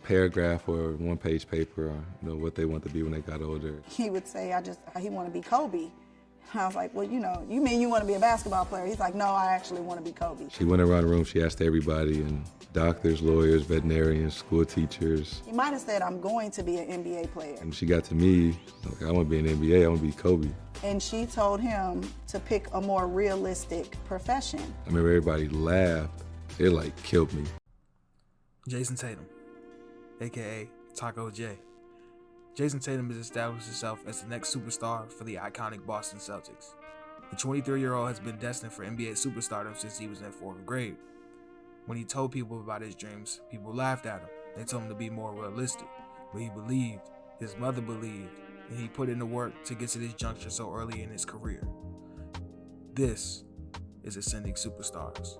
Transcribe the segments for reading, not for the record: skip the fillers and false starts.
paragraph or one-page paper on what they want to be when they got older. He would say, he want to be Kobe. I was like, well, you mean you want to be a basketball player? He's like, no, I actually want to be Kobe. She went around the room, she asked everybody, and doctors, lawyers, veterinarians, school teachers. He might have said, I'm going to be an NBA player. And she got to me, I want to be an NBA, I want to be Kobe. And she told him to pick a more realistic profession. I remember everybody laughed. It killed me. Jayson Tatum, aka Taco J. Jayson Tatum has established himself as the next superstar for the iconic Boston Celtics. The 23-year-old has been destined for NBA superstardom since he was in 4th grade. When he told people about his dreams, people laughed at him. They told him to be more realistic, but he believed, his mother believed, and he put in the work to get to this juncture so early in his career. This is Ascending Superstars.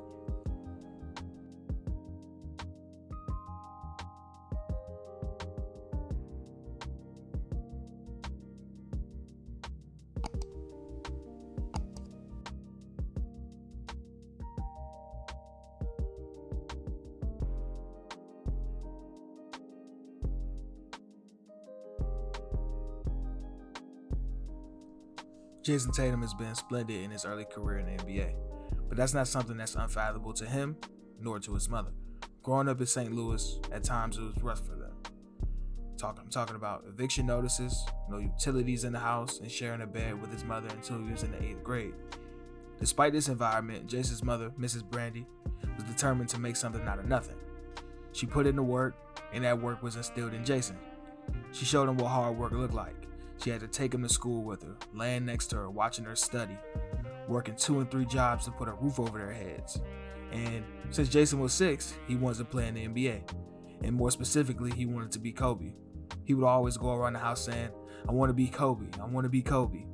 Jayson Tatum has been splendid in his early career in the NBA, but that's not something that's unfathomable to him, nor to his mother. Growing up in St. Louis, at times it was rough for them. I'm talking about eviction notices, no utilities in the house, and sharing a bed with his mother until he was in the 8th grade. Despite this environment, Jayson's mother, Mrs. Brandy, was determined to make something out of nothing. She put in the work, and that work was instilled in Jayson. She showed him what hard work looked like. She had to take him to school with her, laying next to her, watching her study, working 2 and 3 jobs to put a roof over their heads. And since Jayson was 6, he wanted to play in the NBA. And more specifically, he wanted to be Kobe. He would always go around the house saying, I want to be Kobe, I want to be Kobe.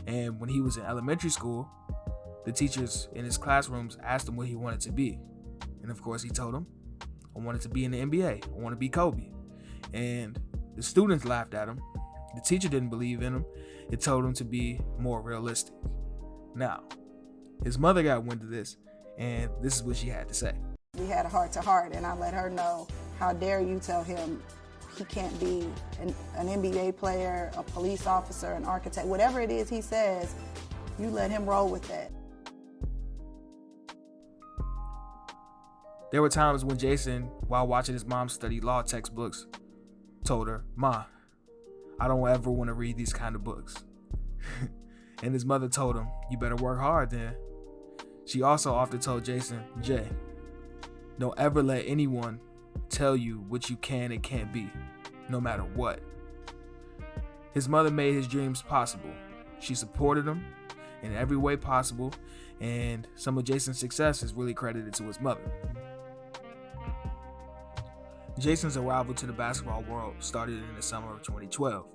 And when he was in elementary school, the teachers in his classrooms asked him what he wanted to be. And of course, he told them, I wanted to be in the NBA, I want to be Kobe. And the students laughed at him. The teacher didn't believe in him. It told him to be more realistic. Now, his mother got wind of this, and this is what she had to say. We had a heart-to-heart, and I let her know, how dare you tell him he can't be an NBA player, a police officer, an architect, whatever it is he says, you let him roll with that. There were times when Jayson, while watching his mom study law textbooks, told her, Ma, I don't ever want to read these kind of books. And his mother told him, you better work hard then. She also often told Jayson, Jay, don't ever let anyone tell you what you can and can't be, no matter what. His mother made his dreams possible. She supported him in every way possible, and some of Jayson's success is really credited to his mother. Jayson's arrival to the basketball world started in the summer of 2012.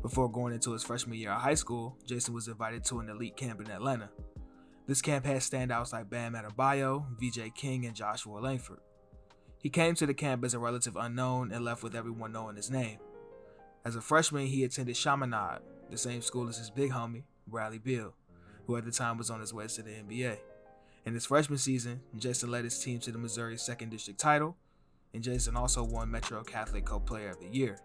Before going into his freshman year of high school, Jayson was invited to an elite camp in Atlanta. This camp had standouts like Bam Adebayo, VJ King, and Joshua Langford. He came to the camp as a relative unknown and left with everyone knowing his name. As a freshman, he attended Chaminade, the same school as his big homie, Bradley Beal, who at the time was on his way to the NBA. In his freshman season, Jayson led his team to the Missouri 2nd District title, and Jayson also won Metro Catholic Co-Player of the Year.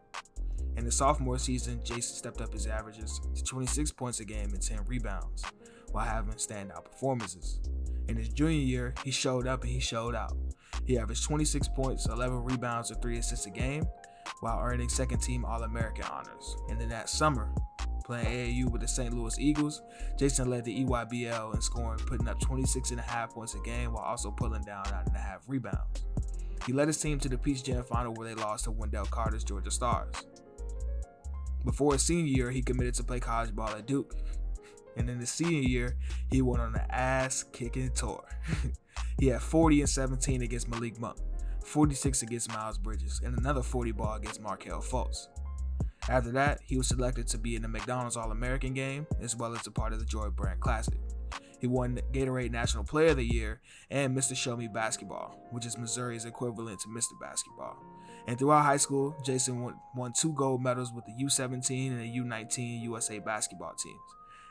In the sophomore season, Jayson stepped up his averages to 26 points a game and 10 rebounds, while having standout performances. In his junior year, he showed up and he showed out. He averaged 26 points, 11 rebounds, and 3 assists a game, while earning second-team All-American honors. And then that summer, playing AAU with the St. Louis Eagles, Jayson led the EYBL in scoring, putting up 26.5 points a game while also pulling down 9.5 rebounds. He led his team to the Peach Jam final where they lost to Wendell Carter's Georgia Stars. Before his senior year, he committed to play college ball at Duke. And in his senior year, he went on an ass-kicking tour. He had 40 and 17 against Malik Monk, 46 against Miles Bridges, and another 40 ball against Markelle Fultz. After that, he was selected to be in the McDonald's All-American game, as well as a part of the Joy Brand Classic. He won Gatorade National Player of the Year and Mr. Show Me Basketball, which is Missouri's equivalent to Mr. Basketball. And throughout high school, Jayson won 2 gold medals with the U17 and the U19 USA basketball teams.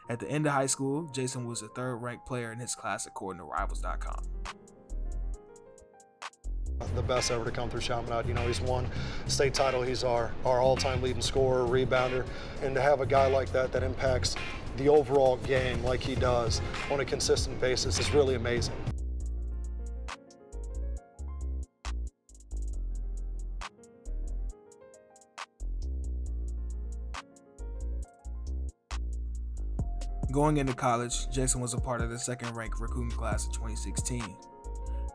At the end of high school, Jayson was the 3rd ranked player in his class according to Rivals.com. The best ever to come through Chaminade. You know, he's won state title. He's our all-time leading scorer, rebounder. And to have a guy like that that impacts the overall game like he does on a consistent basis is really amazing. Going into college, Jayson was a part of the second-ranked recruiting class of 2016.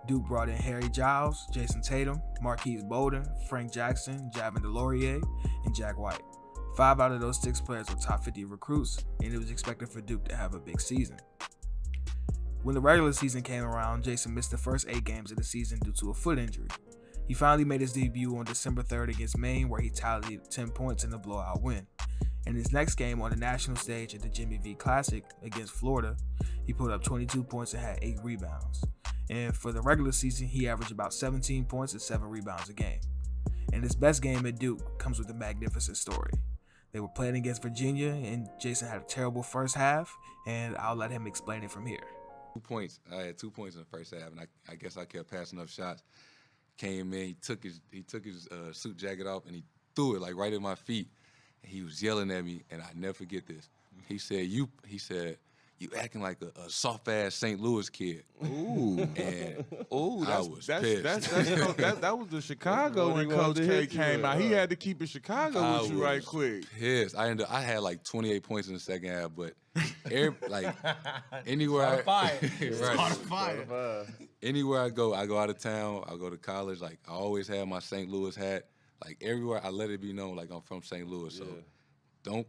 Duke brought in Harry Giles, Jayson Tatum, Marquise Bolden, Frank Jackson, Javin DeLaurier, and Jack White. 5 out of those 6 players were top 50 recruits, and it was expected for Duke to have a big season. When the regular season came around, Jayson missed the first 8 games of the season due to a foot injury. He finally made his debut on December 3rd against Maine, where he tallied 10 points in a blowout win. In his next game on the national stage at the Jimmy V Classic against Florida, he put up 22 points and had 8 rebounds. And for the regular season, he averaged about 17 points and 7 rebounds a game. And his best game at Duke comes with a magnificent story. They were playing against Virginia, and Jayson had a terrible first half, and I'll let him explain it from here. 2 points. I had 2 points in the first half, and I guess I kept passing up shots. Came in, he took his suit jacket off, and he threw it like right at my feet. And he was yelling at me, and I never forget this. He said, "You acting like a soft-ass St. Louis kid." Ooh. And Ooh, I was pissed. That was the Chicago when Coach K came out. He had to keep it Chicago with you right quick. Pissed. I had like 28 points in the second half, but anywhere anywhere I go out of town, I go to college, like I always have my St. Louis hat. Like everywhere I let it be known like I'm from St. Louis. So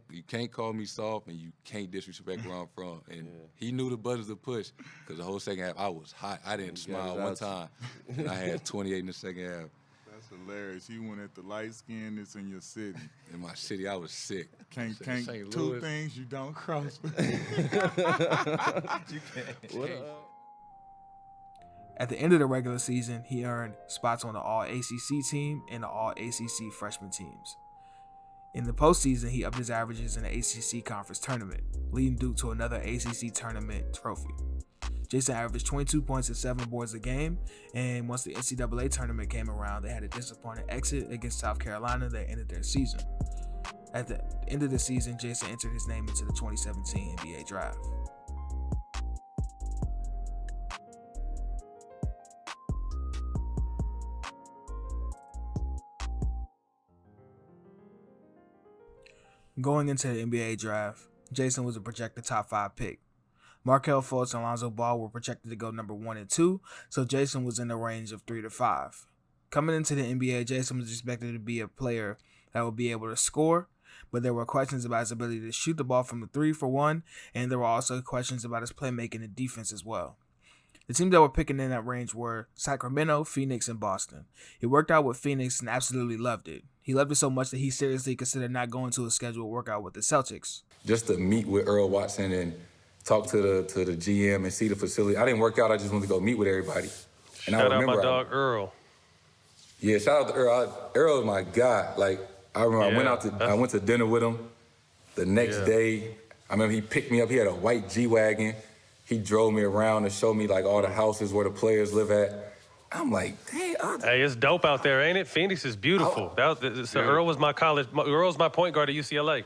you can't call me soft, and you can't disrespect where I'm from. And he knew the buttons to push, because the whole second half I was hot. I didn't smile one time, and I had 28 in the second half. That's hilarious. You went at the light skin that's in your city. In my city, I was sick. Can't St. two Louis. things you don't cross. You can't. At the end of the regular season, he earned spots on the All-ACC team and the All-ACC freshman teams. In the postseason, he upped his averages in the ACC conference tournament, leading Duke to another ACC tournament trophy. Jayson averaged 22 points and 7 boards a game, and once the NCAA tournament came around, they had a disappointing exit against South Carolina that ended their season. At the end of the season, Jayson entered his name into the 2017 NBA draft. Going into the NBA draft, Jayson was a projected top 5 pick. Markelle Fultz and Lonzo Ball were projected to go number 1 and 2, so Jayson was in the range of 3 to 5. Coming into the NBA, Jayson was expected to be a player that would be able to score, but there were questions about his ability to shoot the ball from the 3 for one, and there were also questions about his playmaking and defense as well. The teams that were picking in that range were Sacramento, Phoenix, and Boston. He worked out with Phoenix and absolutely loved it. He loved it so much that he seriously considered not going to a scheduled workout with the Celtics. Just to meet with Earl Watson and talk to the GM and see the facility. I didn't work out. I just wanted to go meet with everybody. And Shout out my dog Earl. Yeah, shout out to Earl. Earl is my guy. Like, I remember I went to dinner with him the next day. I remember he picked me up. He had a white G-Wagon. He drove me around and showed me like all the houses where the players live at. I'm like, hey, it's dope out there, ain't it? Phoenix is beautiful. Earl was my Earl's my point guard at UCLA.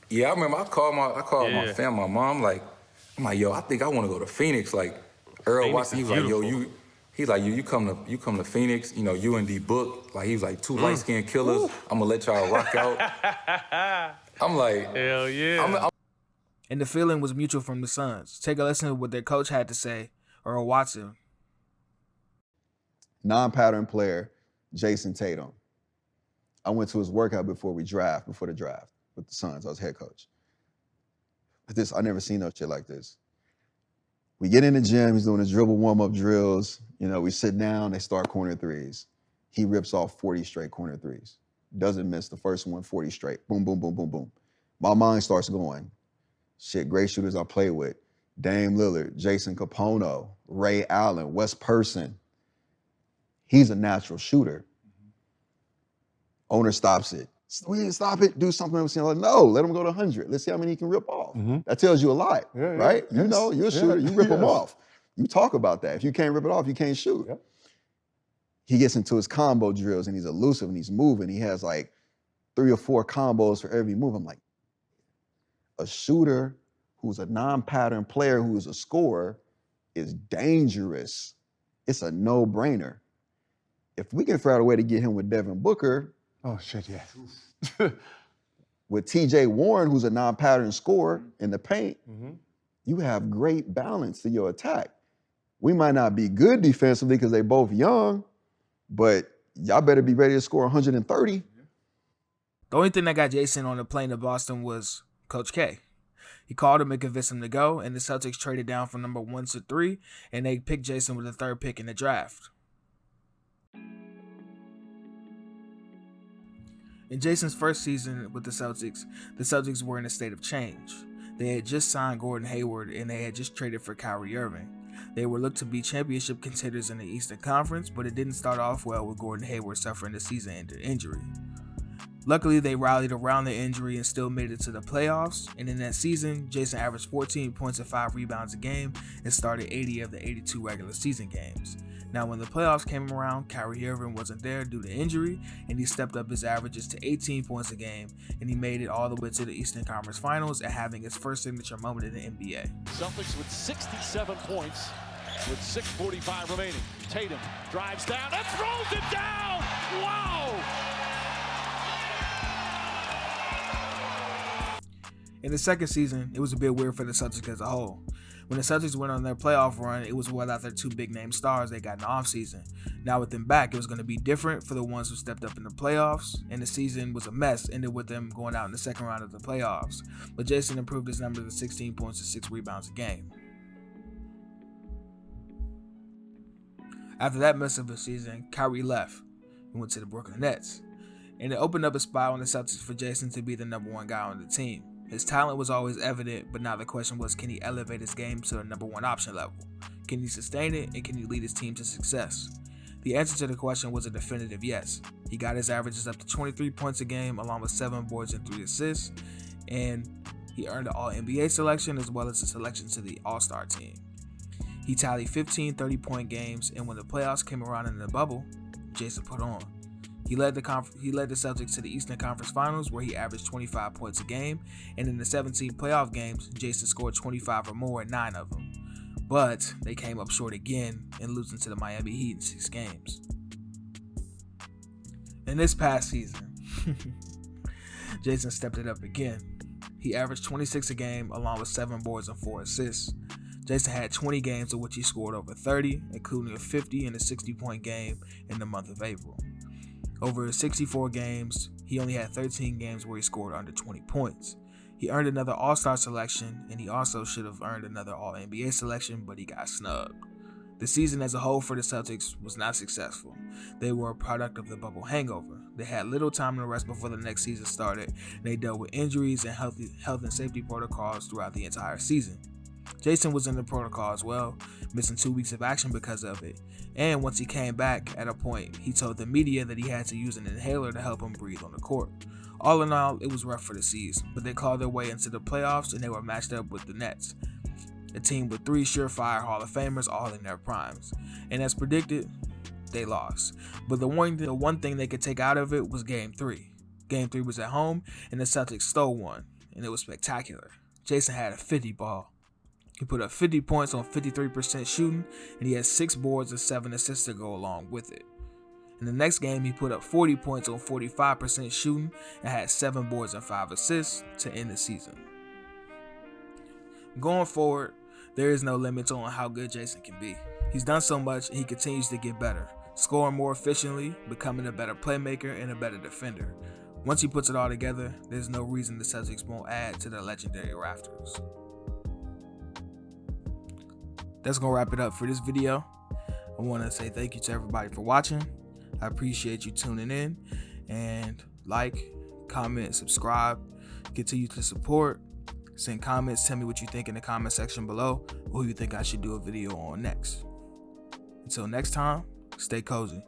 Yeah, I remember I called my family, my mom, I'm like, yo, I think I want to go to Phoenix. Like, Earl Watson, he was like, yo, you come to Phoenix, you know, UND book. Like, he was like, 2 light-skinned killers. I'm gonna let y'all rock out. I'm like, hell yeah. And the feeling was mutual from the Suns. Take a listen to what their coach had to say, Earl Watson. Non-pattern player, Jayson Tatum. I went to his workout before the draft with the Suns. I was head coach. I never seen no shit like this. We get in the gym, he's doing his dribble warm-up drills. You know, we sit down, they start corner threes. He rips off 40 straight corner threes. Doesn't miss the first one, 40 straight. Boom, boom, boom, boom, boom. My mind starts going. Shit, great shooters I play with. Dame Lillard, Jason Capono, Ray Allen, Wes Person. He's a natural shooter. Owner stops it. We didn't stop it, do something else. Like, no, let him go to 100. Let's see how many he can rip off. That tells you a lot, right? You know, you're a shooter, you rip them off. You talk about that. If you can't rip it off, you can't shoot. 'Cause, You know, you're a shooter, you rip them off. You talk about that. If you can't rip it off, you can't shoot. You talk about that. If you can't rip it off, you can't shoot. You rip them off. You talk about that. If you can't rip it off, you can't shoot. You talk about that. If you can't rip it off, you can't shoot. he gets into his combo drills and he's elusive and he's moving. He has like 3 or 4 combos for every move. I'm like, a shooter who's a non-pattern player who's a scorer is dangerous. It's a no-brainer. If we can figure out a way to get him with Devin Booker. Oh, shit, yeah. With TJ Warren, who's a non-pattern scorer in the paint, you have great balance to your attack. We might not be good defensively because they're both young, but y'all better be ready to score 130. The only thing that got Jayson on the plane to Boston was Coach K. He called him and convinced him to go, and the Celtics traded down from number 1 to 3, and they picked Jayson with the 3rd pick in the draft. In Jayson's first season with the Celtics were in a state of change. They had just signed Gordon Hayward, and they had just traded for Kyrie Irving. They were looked to be championship contenders in the Eastern Conference, but it didn't start off well with Gordon Hayward suffering a season-ending injury. Luckily, they rallied around the injury and still made it to the playoffs, and in that season, Jayson averaged 14 points and 5 rebounds a game and started 80 of the 82 regular season games. Now, when the playoffs came around, Kyrie Irving wasn't there due to injury, and he stepped up his averages to 18 points a game, and he made it all the way to the Eastern Conference Finals and having his first signature moment in the NBA. Celtics with 67 points with 6:45 remaining. Tatum drives down and throws it down! Wow! In the second season, it was a bit weird for the Celtics as a whole. When the Celtics went on their playoff run, it was without their 2 big-name stars they got in the offseason. Now with them back, it was going to be different for the ones who stepped up in the playoffs, and the season was a mess, ended with them going out in the second round of the playoffs. But Jayson improved his numbers to 16 points and 6 rebounds a game. After that mess of a season, Kyrie left and went to the Brooklyn Nets. And it opened up a spot on the Celtics for Jayson to be the number 1 guy on the team. His talent was always evident, but now the question was, can he elevate his game to the number 1 option level? Can he sustain it, and can he lead his team to success? The answer to the question was a definitive yes. He got his averages up to 23 points a game, along with 7 boards and 3 assists, and he earned an All-NBA selection as well as a selection to the All-Star team. He tallied 15 30-point games, and when the playoffs came around in the bubble, Jayson put on. He led the Celtics to the Eastern Conference Finals, where he averaged 25 points a game, and in the 17 playoff games, Jayson scored 25 or more in 9 of them. But they came up short again and losing to the Miami Heat in 6 games. In this past season, Jayson stepped it up again. He averaged 26 a game, along with 7 boards and 4 assists. Jayson had 20 games in which he scored over 30, including a 50 and a 60-point game in the month of April. Over his 64 games, he only had 13 games where he scored under 20 points. He earned another All-Star selection, and he also should have earned another All-NBA selection, but he got snubbed. The season as a whole for the Celtics was not successful. They were a product of the bubble hangover. They had little time to rest before the next season started, and they dealt with injuries and health and safety protocols throughout the entire season. Jayson was in the protocol as well, missing 2 weeks of action because of it. And once he came back, at a point, he told the media that he had to use an inhaler to help him breathe on the court. All in all, it was rough for the C's, but they clawed their way into the playoffs and they were matched up with the Nets, a team with 3 surefire Hall of Famers all in their primes. And as predicted, they lost. But the one thing they could take out of it was Game 3. Game 3 was at home, and the Celtics stole one, and it was spectacular. Jayson had a 50 ball. He put up 50 points on 53% shooting, and he had 6 boards and 7 assists to go along with it. In the next game, he put up 40 points on 45% shooting and had 7 boards and 5 assists to end the season. Going forward, there is no limit on how good Jayson can be. He's done so much, and he continues to get better, scoring more efficiently, becoming a better playmaker, and a better defender. Once he puts it all together, there's no reason the Celtics won't add to their legendary rafters. That's going to wrap it up for this video. I want to say thank you to everybody for watching. I appreciate you tuning in, and like, comment, subscribe, continue to support, send comments, tell me what you think in the comment section below, or who you think I should do a video on next. Until next time, stay cozy.